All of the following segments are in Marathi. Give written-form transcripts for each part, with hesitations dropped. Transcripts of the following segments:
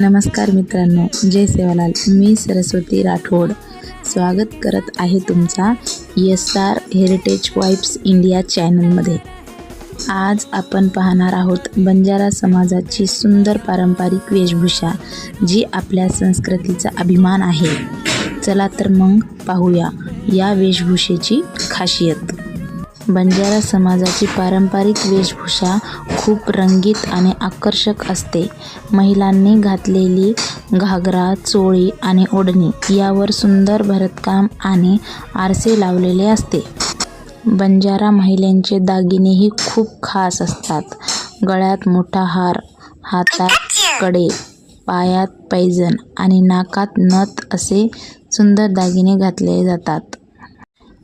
नमस्कार मित्रांनो, जय सेवालाल. मी सरस्वती राठोड स्वागत करत आहे तुमचा SR हेरिटेज वाइब्स इंडिया चॅनलमध्ये. आज आपण पाहणार आहोत बंजारा समाजाची सुंदर पारंपरिक वेशभूषा, जी आपल्या संस्कृतीचा अभिमान आहे. चला तर मग पाहूया या वेशभूषेची खासियत. बंजारा समाजाची पारंपरिक वेशभूषा खूप रंगीत आणि आकर्षक असते. महिलांनी घातलेली घागरा, चोळी आणि ओढणी यावर सुंदर भरतकाम आणि आरसे लावलेले असते. बंजारा महिलांचे दागिनेही खूप खास असतात. गळ्यात मोठा हार, हातात कडे, पायात पैंजण आणि नाकात नथ असे सुंदर दागिने घातले जातात.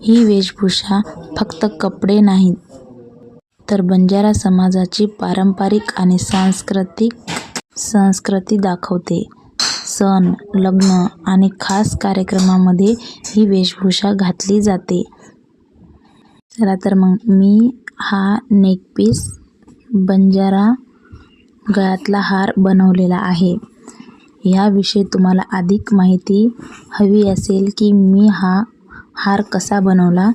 ही वेशभूषा फक्त कपडे नाहीत, तर बंजारा समाजाची पारंपरिक आणि संस्कृती दाखवते. सण, लग्न आणि खास कार्यक्रमामध्ये ही वेशभूषा घातली जाते. चला तर मग मी हा नेकपीस, बंजारा गळ्यातला हार बनवलेला आहे. ह्याविषयी तुम्हाला अधिक माहिती हवी असेल की मी हा हार कसा बनवला,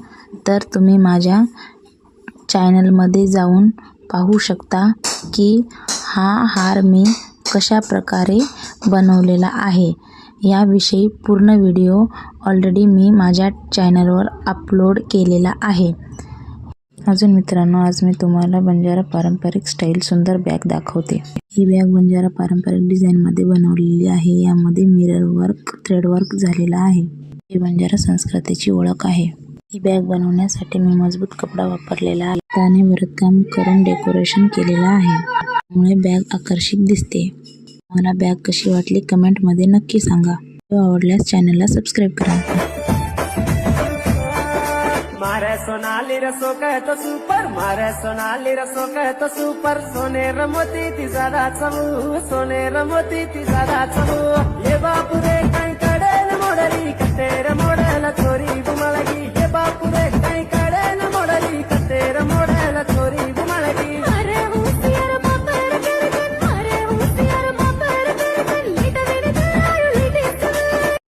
तर तुम्ही माझ्या चॅनलमध्ये जाऊन पाहू शकता की हा हार मी कशा प्रकारे बनवलेला आहे. याविषयी पूर्ण व्हिडिओ ऑलरेडी मी माझ्या चॅनलवर अपलोड केलेला आहे. अजून मित्रांनो, आज मी तुम्हाला बंजारा पारंपरिक स्टाईल सुंदर बॅग दाखवते. ही बॅग बंजारा पारंपरिक डिझाईनमध्ये बनवलेली आहे. यामध्ये मिरर वर्क, थ्रेड वर्क झालेला आहे. ही बंजारा संस्कृतीची ओळख आहे. ही बॅग बनवण्यासाठी मी मजबूत कपडा वापरलेला आहे. हाताने भरतकाम करून डेकोरेशन केलेलं आहे, त्यामुळे बॅग आकर्षक दिसते. मला बॅग कशी वाटली कमेंटमध्ये नक्की सांगा. व्हिडिओ आवडल्यास चॅनलला सबस्क्राईब करा. मारे सोनाली रसो कहतो सुपर, मारे सोनाली रसो कहतो सुपर. सोने रमती ती ज्यादा चमू, सोने रमती ती ज्यादा चमू.